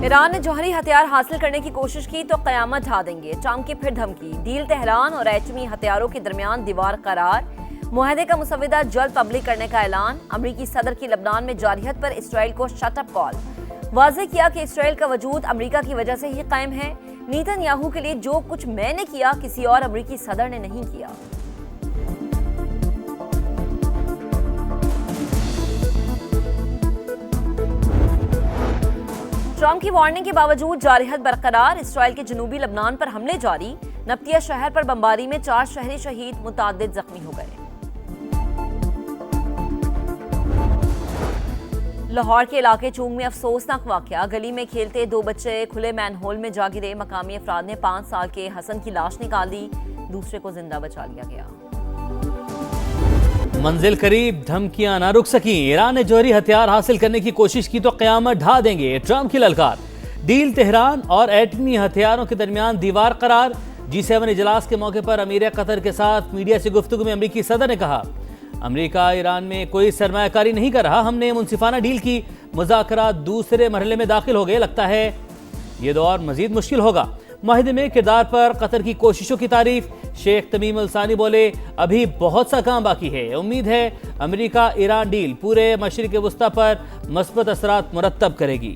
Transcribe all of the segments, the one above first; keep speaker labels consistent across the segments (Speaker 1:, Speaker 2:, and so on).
Speaker 1: Iran ने जौहरी हथियार हासिल करने की कोशिश की तो कयामत ढा देंगे, ट्रंप की फिर धमकी। डील तेहरान और एटमी हथियारों के दरमियान दीवार करार। मुआहदे का मुसविदा जल्द पब्लिक करने का ऐलान। अमरीकी सदर की लबनान में जारहियत पर इसराइल को शटअप कॉल। वाज़ेह किया कि इसराइल का वजूद अमरीका की वजह से ही कायम है। नेतन्याहू के लिए जो कुछ मैंने किया किसी और अमरीकी सदर ने नहीं किया। ट्रंप की वार्निंग के बावजूद जारहियत बरकरार। इसराइल के जनूबी लबनान पर हमले जारी। नब्तिया शहर पर बमबारी में 4 शहरी शहीद, मुताद्दिद जख्मी हो गए। लाहौर के इलाके चूंग में अफसोसनाक वाकया। गली में खेलते 2 बच्चे खुले मैनहोल में जा गिरे। मकामी अफराद ने 5 साल के हसन की लाश निकाली, दूसरे को जिंदा बचा लिया गया।
Speaker 2: मंजिल करीब, धमकियां ना रुक सकी। ईरान ने जौहरी हथियार हासिल करने की कोशिश की तो कयामत ढा देंगे, ट्रंप की ललकार। डील तेहरान और एटमी हथियारों के दरमियान दीवार करार। G7 इजलास के मौके पर अमीर कतर के साथ मीडिया से गुफ्तगू में अमरीकी सदर ने कहा, अमरीका ईरान में कोई सरमायाकारी नहीं कर रहा, हमने मुनसिफाना डील की। मुज़ाकरात दूसरे मरहले में दाखिल हो गए, लगता है ये दौर मजीद मुश्किल होगा। मुआहदे में किरदार पर कतर की कोशिशों की तारीफ। शेख तमीम अल सानी बोले, अभी बहुत सा काम बाकी है। उम्मीद है अमेरिका ईरान डील पूरे मशरिक वस्ता पर मस्बत असरात मुरत्तब करेगी।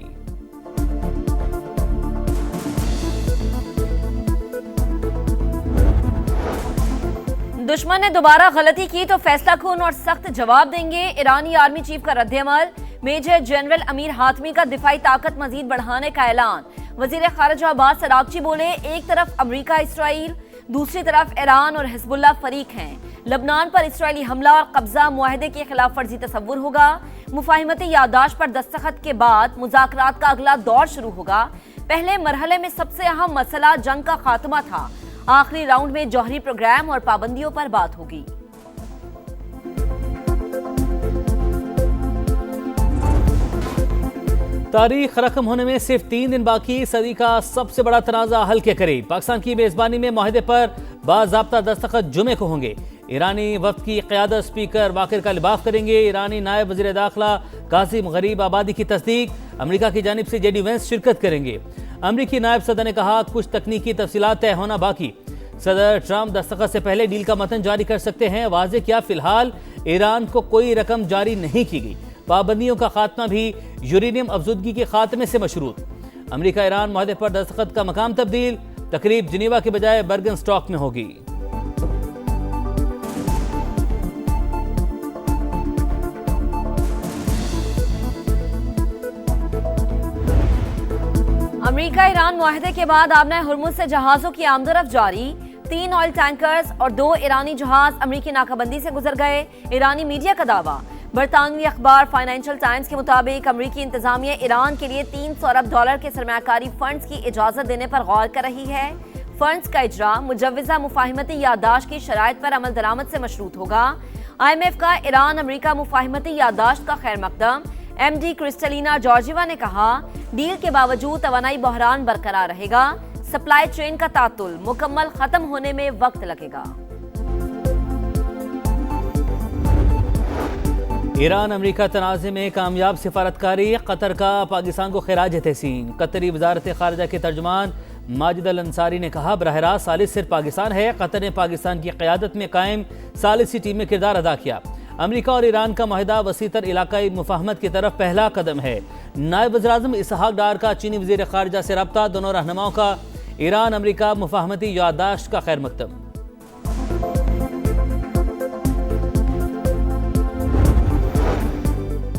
Speaker 1: दुश्मन ने दोबारा गलती की तो फैसला खून और सख्त जवाब देंगे। ईरानी आर्मी चीफ का रद्द-ए-अमल। मेजर जनरल अमीर हातमी का दिफाई ताकत मजीद बढ़ाने का ऐलान। वजीर खारिजा अब्बास अरागची बोले, एक तरफ अमरीका इसराइल, दूसरी तरफ ईरान और हिजबुल्लाह फरीक हैं। लबनान पर इसराइली हमला और कब्जा मुआहदे के खिलाफ फर्जी तस्वुर होगा। मुफाहिमती यादाश्त पर दस्तखत के बाद मुज़ाकरात का अगला दौर शुरू होगा। पहले मरहले में सबसे अहम मसला जंग का खात्मा था। आखिरी राउंड में जौहरी प्रोग्राम और पाबंदियों पर बात होगी।
Speaker 2: तारीख रकम होने में सिर्फ 3 दिन बाकी। सदी का सबसे बड़ा तनाज़ा हल के करीब। पाकिस्तान की मेजबानी में मुआहदे पर बाज़ाब्ता दस्तखत जुमे को होंगे। ईरानी वफ्द की क़यादत स्पीकर बाकिर का लिबाफ करेंगे। ईरानी नायब वज़ीर दाखिला कासिम गरीब आबादी की तस्दीक। अमरीका की जानिब से जेडी वेंस शिरकत करेंगे। अमरीकी नायब सदर ने कहा, कुछ तकनीकी तफसीलात तय होना बाकी। सदर ट्रंप दस्तखत से पहले डील का मतन जारी कर सकते हैं। वाज़ेह किया, फिलहाल ईरान को कोई रकम जारी नहीं की गई। पाबंदियों का खात्मा भी यूरेनियम अफजुदगी के खात्मे से मशरूत। अमरीका ईरान मुआहदे पर दस्तखत का मकाम तब्दील। तकरीब जिनेवा के बजाय बर्गन स्टॉक में होगी।
Speaker 1: अमरीका ईरान मुआहदे के बाद आबना हुर्मुज़ से जहाजों की आमदरफ जारी। 3 ऑयल टैंकर्स और 2 ईरानी जहाज अमरीकी नाकाबंदी से गुजर गए। ईरानी मीडिया का दावा। बरतानवी अखबार फाइनेंशियल टाइम्स के मुताबिक अमरीकी इंतजामिया ईरान के लिए $300 अरब के सरमायाकारी फंड्स की इजाजत देने पर गौर कर रही है। फंड्स का इजरा मुजव्वज़ा मुफाहिमती यादाश्त की शराइत पर अमल दरामद से मशरूत होगा। IMF का ईरान अमरीका मुफाहिमती यादाश्त का खैर मकदम MD क्रिस्टलिना जॉर्जिवा ने कहा, डील के बावजूद तवानाई बहरान बरकरार रहेगा। सप्लाई चेन का तातुल मुकम्मल खत्म होने में वक्त लगेगा।
Speaker 2: ईरान अमरीका तनाज़े में कामयाब सिफारतकारी। कतर का पाकिस्तान को खिराज तहसीन। कतरी वजारत खारजा के तर्जुमान माजिद अल अंसारी ने कहा, बरह रास्त सालिस सिर्फ पाकिस्तान है। कतर ने पाकिस्तान की क़यादत में कायम सालिसी टीम में किरदार अदा किया। अमरीका और ईरान का माहिदा वसीतर इलाकाई मुफाहमत की तरफ पहला कदम है। नायब वज़ीर-ए-आज़म इसहाक डार का चीनी वज़ीर खारजा से रब्ता। दोनों रहनुमाओं का ईरान अमरीका मुफाहमती यादाश्त का खैर मकदम।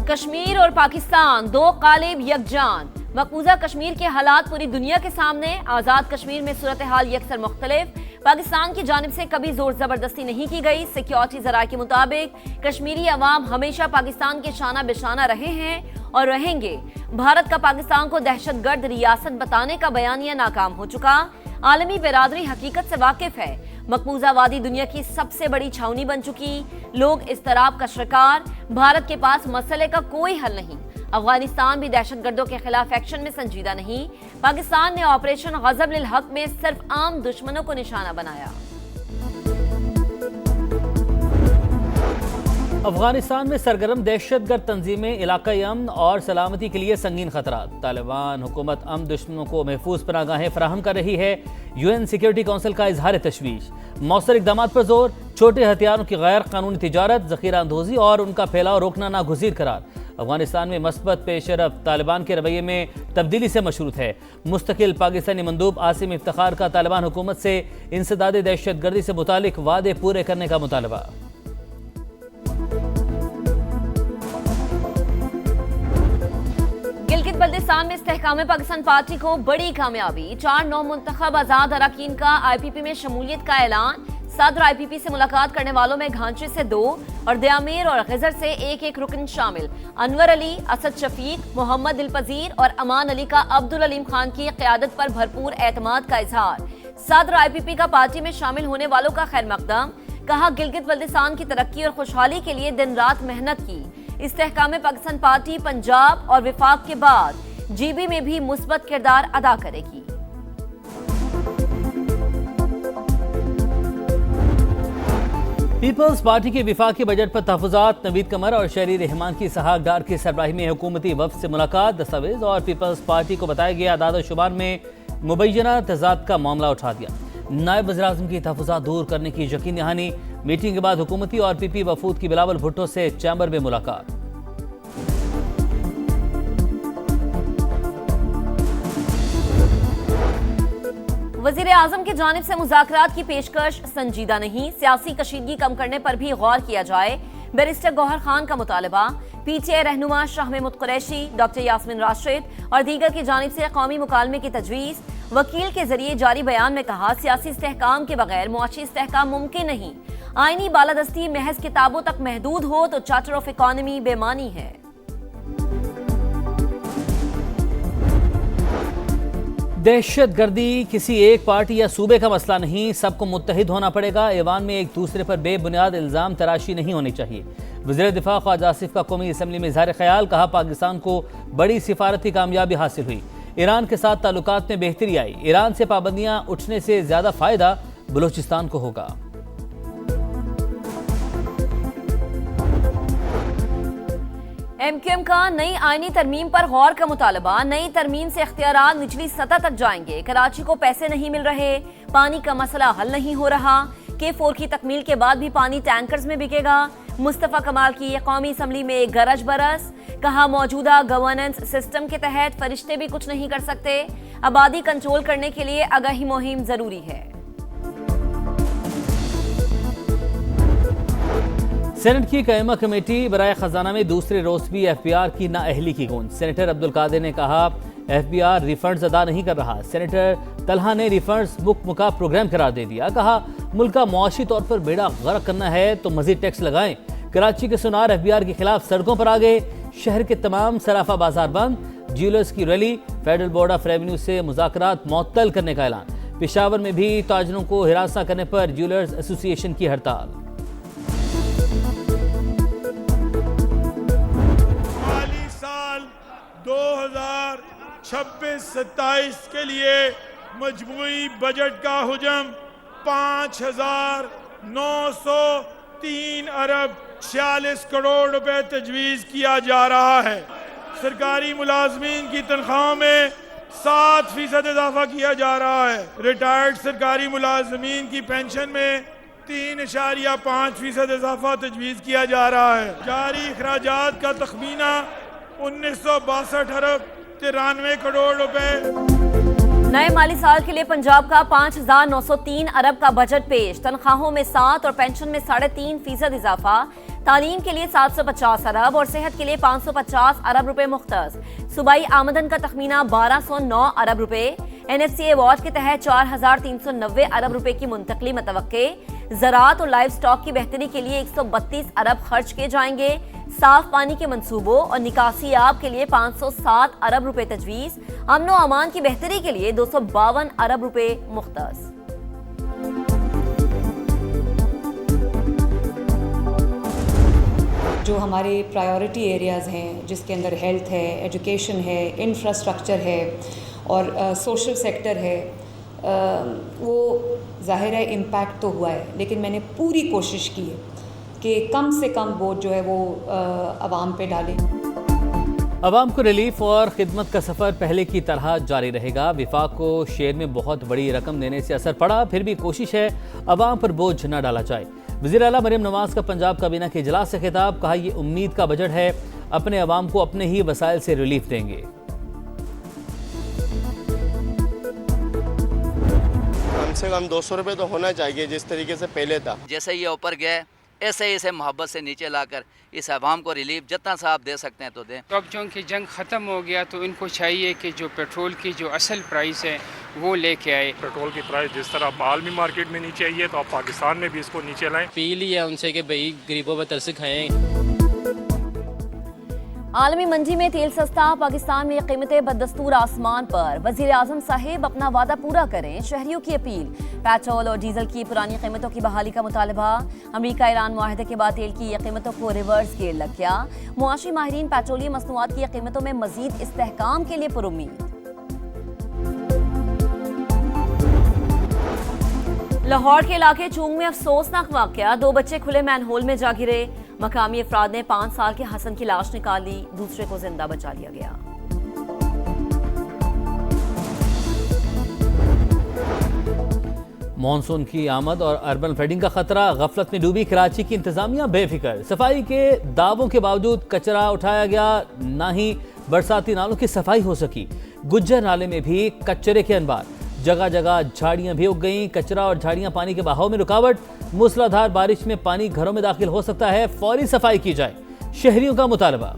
Speaker 1: कश्मीर और पाकिस्तान 2 कालिब यकजान। मकबूजा कश्मीर के हालात पूरी दुनिया के सामने। आज़ाद कश्मीर में सूरत हाल यकसर मुख्तलिफ। पाकिस्तान की जानिब से कभी जोर जबरदस्ती नहीं की गई। सिक्योरिटी ज़राए के मुताबिक कश्मीरी अवाम हमेशा पाकिस्तान के शाना बेशाना रहे हैं और रहेंगे। भारत का पाकिस्तान को दहशतगर्द रियासत बताने का बयानिया नाकाम हो चुका। आलमी बिरादरी हकीकत से वाकिफ है। मकबूजा वादी दुनिया की सबसे बड़ी छावनी बन चुकी। लोग इस्तराब का शिकार। भारत के पास मसले का कोई हल नहीं। अफगानिस्तान भी दहशतगर्दों के खिलाफ एक्शन में संजीदा नहीं। पाकिस्तान ने ऑपरेशन गज़ब लिल हक में सिर्फ आम दुश्मनों को निशाना बनाया।
Speaker 2: अफगानिस्तान में सरगर्म दहशतगर्द तंजीमें इलाकाई अमन और सलामती के लिए संगीन खतरा। तालिबान हुकूमत अमन दुश्मनों को महफूज पनागाहें फराहम कर रही है। यूएन सिक्योरिटी काउंसिल का इजहार तशवीश। मौसर इकदाम पर जोर। छोटे हथियारों की गैर कानूनी तिजारत, जखीरा अंदोजी और उनका फैलाव रोकना नागुज़ीर करार। अफगानिस्तान में मस्बत पेशरफ तालिबान के रवैये में तब्दीली से मशरूत है। मुस्तकिल पाकिस्तानी मंदूब आसिम इफ्तिखार का तालिबान हुकूमत से इंसदाद दहशतगर्दी से मुतालिक वादे पूरे करने का मुतालबा।
Speaker 1: गिलगित बल्तिस्तान में इस्तेहकाम पाकिस्तान पार्टी को बड़ी कामयाबी। 4 नौ मुंतखब आजाद अरकान का आईपीपी में शमूलियत का ऐलान। सदर आईपीपी से मुलाकात करने वालों में घांचे से 2 और दयामीर और गजर से एक रुकन शामिल। अनवर अली, असद शफीक, मोहम्मद दिलपजीर और अमान अली का अब्दुल अलीम खान की क़यादत पर भरपूर एतमाद का इजहार। सदर आईपीपी का पार्टी में शामिल होने वालों का खैर मकदम। कहा, गिलगित बल्तिस्तान की तरक्की और खुशहाली के लिए दिन रात मेहनत की। इस्तेहकाम पाकिस्तान पार्टी पंजाब और विफाक के बाद जीबी में भी मुस्बत किरदार अदा करेगी।
Speaker 2: पीपल्स पार्टी के विफाकी बजट पर तहफ़्फ़ुज़ात। नवीद कमर और शहरी रहमान की इसहाक डार की सरबराही में हुकूमती वफ़द से मुलाकात। दस्तावेज और पीपल्स पार्टी को बताया गया आदाद शुमार में मुबैना तज़ाद का मामला उठा दिया। नायब वज़ीर-ए-आज़म की तहफ़्फ़ुज़ात दूर करने की यकीन दहानी। मीटिंग के बाद हुकूमती और पीपी वफूद की बिलावल भुट्टो से चैम्बर में मुलाकात।
Speaker 1: वज़ीर आज़म की जानिब से मुज़ाकरात की पेशकश संजीदा नहीं। सियासी कशीदगी कम करने पर भी गौर किया जाए। बैरिस्टर गौहर खान का मुतालबा। पीटीआई रहनुमा शाह महमूद कुरैशी, डॉक्टर यास्मीन राशिद और दीगर की जानिब से कौमी मुकालमे की तजवीज़। वकील के जरिए जारी बयान में कहा, सियासी इस्तेहकाम के बगैर मुआशी इस्तेहकाम मुमकिन नहीं। आईनी बालादस्ती महज किताबों तक महदूद हो तो चार्टर ऑफ इकॉनमी बेमानी है।
Speaker 2: दहशत गर्दी किसी एक पार्टी या सूबे का मसला नहीं, सबको मुत्तहिद होना पड़ेगा। ऐवान में एक दूसरे पर बेबुनियाद इल्ज़ाम तराशी नहीं होनी चाहिए। वज़ीर दिफा ख्वाजा आसिफ का कौमी असम्बली में इज़हार ख्याल। कहा, पाकिस्तान को बड़ी सिफारती कामयाबी हासिल हुई। ईरान के साथ ताल्लुकात में बेहतरी आई। ईरान से पाबंदियां उठने से ज़्यादा फ़ायदा बलूचिस्तान को होगा।
Speaker 1: एमक्यूएम का नई आईनी तरमीम पर गौर का मुतालबा। नई तरमीम से इख्तियारात निचली सतह तक जाएंगे। कराची को पैसे नहीं मिल रहे, पानी का मसला हल नहीं हो रहा। K4 की तकमील के बाद भी पानी टैंकर्स में बिकेगा। मुस्तफ़ा कमाल की कौमी असम्बली में एक गरज बरस। कहा, मौजूदा गवर्नेंस सिस्टम के तहत फरिश्ते भी कुछ नहीं कर सकते। आबादी कंट्रोल करने के लिए आगाही मुहिम जरूरी है।
Speaker 2: सेनेट की कायमा कमेटी बराए खजाना में दूसरे रोज भी एफबीआर की नाअहली की गूंज। सेनेटर अब्दुल कादिर ने कहा, एफबीआर रिफंड्स अदा नहीं कर रहा। सेनेटर तलहा ने रिफंड्स मुका प्रोग्राम करार दे दिया। कहा, मुल्क का मुआशी तौर पर बेड़ा गर्क करना है तो मजीद टैक्स लगाएं। कराची के सुनार एफबीआर के खिलाफ सड़कों पर आ गए। शहर के तमाम सराफा बाजार बंद। ज्वेलर्स की rally. Federal board of revenue से मुज़ाकरात मुअत्तल करने का ऐलान। पेशावर में भी ताजरों को हिरासत करने पर ज्वेलर्स एसोसिएशन की हड़ताल।
Speaker 3: माली साल 2026-27 के लिए मजमूई बजट का हुजम 5,903 अरब 46 करोड़ रुपए तजवीज़ किया जा रहा है। सरकारी मुलाजमीन की तनख्वाहों में 7% इजाफा किया जा रहा है। रिटायर्ड सरकारी मुलाजमीन की पेंशन में 3.5% इजाफा तजवीज़ किया जा रहा है। जारी अखराजात का तखमीना 1962 अरब 93 करोड़ रुपए।
Speaker 1: नए माली साल के लिए पंजाब का 5,903 अरब का बजट पेश। तनख्वाहों में 7 और पेंशन में 3.5% इजाफा। तालीम के लिए 750 अरब और सेहत के लिए 550 अरब रुपए मुख्तस। सूबाई आमदन का तखमीना 1209 अरब रुपए। NFCA अवार्ड के तहत 4,390 अरब रुपए की मुंतकली मतवक्के। ज़राअत और लाइव स्टॉक की बेहतरी के लिए 132 अरब खर्च किए जाएंगे। साफ पानी के मंसूबों और निकासी आब के लिए 507 अरब रुपए तजवीज़। अमन व अमान की बेहतरी के लिए 252 अरब रुपए मुख्तस।
Speaker 4: जो हमारे प्रायोरिटी एरियाज़ हैं, जिसके अंदर हेल्थ है, एजुकेशन है, इंफ्रास्ट्रक्चर है और सोशल सेक्टर है, वो ज़ाहिर है इम्पैक्ट तो हुआ है, लेकिन मैंने पूरी कोशिश की है कि कम से कम बोझ जो है वो आवाम पे डालें।
Speaker 2: अवाम को रिलीफ और खिदमत का सफ़र पहले की तरह जारी रहेगा। विफाक को शेयर में बहुत बड़ी रकम देने से असर पड़ा, फिर भी कोशिश है अवाम पर बोझ न डाला जाए। वज़ीर आला मरियम नवाज का पंजाब काबीना के इजलास से खिताब, कहा ये उम्मीद का बजट है, अपने अवाम को अपने ही वसाइल से रिलीफ देंगे।
Speaker 5: कम से कम 200 रुपये तो होना चाहिए जिस तरीके से पहले था।
Speaker 6: जैसे ये ऊपर गए ऐसे ही इसे मोहब्बत से नीचे लाकर इस आवाम को रिलीफ जितना सा आप दे सकते हैं तो दें।
Speaker 7: तो अब चूँकि जंग ख़त्म हो गया तो इनको चाहिए कि जो पेट्रोल की जो असल प्राइस है वो लेके आए।
Speaker 8: पेट्रोल की प्राइस जिस तरह आलमी मार्केट में नीचे आई है तो आप पाकिस्तान में भी इसको नीचे लाएं।
Speaker 9: अपील ही है उनसे कि भाई गरीबों पर तरस खाएं।
Speaker 1: आलमी मंडी में तेल सस्ता, पाकिस्तान में कीमतें बदस्तूर आसमान पर। वजीर आजम साहिब अपना वादा पूरा करें, शहरियों की अपील। पेट्रोल और डीजल की पुरानी कीमतों की बहाली का मुतालबा। अमेरिका ईरान मुआहदे के बाद तेल की कीमतों को रिवर्स गियर लग गया। मुआशी माहिरीन पेट्रोलियम मसनूआत की कीमतों में मजीद इस्तेहकाम के लिए पुरुम्मीद। लाहौर के इलाके चूंग में अफसोसनाक वाकया, 2 बच्चे खुले मैनहोल में जा गिरे। मकामी अफराद ने 5 साल के हसन की लाश निकाली, दूसरे को जिंदा बचा लिया गया।
Speaker 2: मॉनसून की आमद और अर्बन फ्लडिंग का खतरा, गफलत में डूबी कराची की इंतजामिया बेफिक्र। सफाई के दावों के बावजूद कचरा उठाया गया, ना ही बरसाती नालों की सफाई हो सकी। गुज्जर नाले में भी कचरे के अनबार, जगह जगह झाड़ियां भी उग गईं। कचरा और झाड़ियां पानी के बहाव में रुकावट। मूसलाधार बारिश में पानी घरों में दाखिल हो सकता है, फौरी सफाई की जाए, शहरियों का मुतालबा।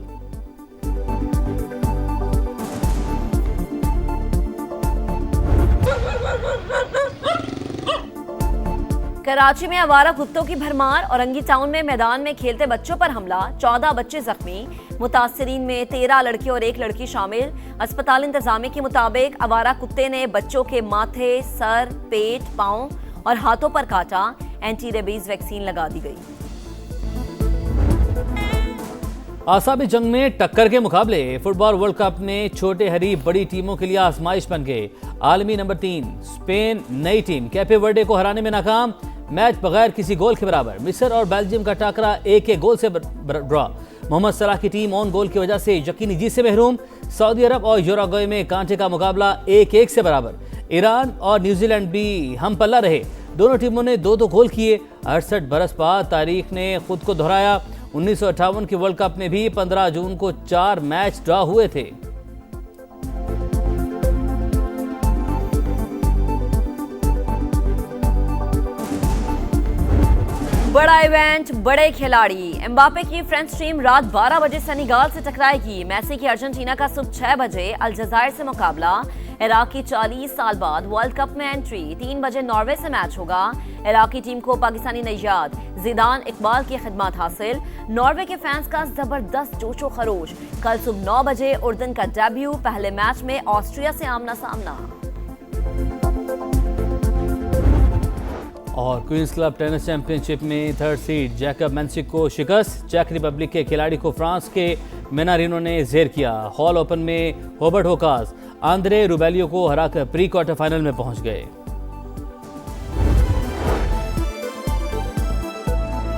Speaker 1: कराची में आवारा कुत्तों की भरमार। औरंगी टाउन में मैदान में खेलते बच्चों पर हमला, 14 बच्चे जख्मी। मुतासरीन में 13 लड़के और 1 लड़की शामिल। अस्पताल इंतजामिया के मुताबिक आवारा कुत्ते ने बच्चों के माथे, सर, पेट, पाँव और हाथों पर काटा। एंटी रेबीज वैक्सीन लगा दी गई।
Speaker 2: आसामी जंग में टक्कर के मुकाबले। फुटबॉल वर्ल्ड कप में छोटे हरीफ बड़ी टीमों के लिए आजमाइश बन गए। आलमी नंबर 3 स्पेन नई टीम कैपे वर्डे को हराने में नाकाम। मैच बगैर किसी गोल के बराबर। मिस्र और बेल्जियम का टाकरा 1-1 गोल से ड्रॉ। मोहम्मद सलाह की टीम ऑन गोल की वजह से यकीनी जीत से महरूम। सऊदी अरब और यूरुग्वे में कांटे का मुकाबला 1-1 से बराबर। ईरान और न्यूजीलैंड भी हम पल्ला रहे, दोनों टीमों ने 2-2 गोल किए। 68 बरस बाद तारीख ने खुद को दोहराया। 1958 के वर्ल्ड कप में भी 15 जून को 4 मैच ड्रॉ हुए थे।
Speaker 1: बड़ा इवेंट, बड़े खिलाड़ी। एम्बापे की फ्रेंच टीम रात 12 बजे सेनेगाल से टकराएगी। मेसी की अर्जेंटीना का सुबह 6 बजे अलजायर से मुकाबला। इराक की 40 साल बाद वर्ल्ड कप में एंट्री। 3 बजे नॉर्वे से मैच होगा। इराकी टीम को पाकिस्तानी नैयाद जिदान इकबाल की खिदमत हासिल। नॉर्वे के फैंस का जबरदस्त जोशो खरोश। कल सुबह 9 बजे उर्दन का डेब्यू। पहले मैच में ऑस्ट्रिया से आमना सामना।
Speaker 2: और क्वींस क्लब टेनिस चैंपियनशिप में 3rd सीड जैकब मैंसिक को शिकस्त। चेक रिपब्लिक के खिलाड़ी को फ्रांस के मेनारिनो ने जेर किया। हॉल ओपन में हॉबर्ट होकास आंद्रे रुबेलियो को हराकर प्री क्वार्टर फाइनल में पहुंच गए।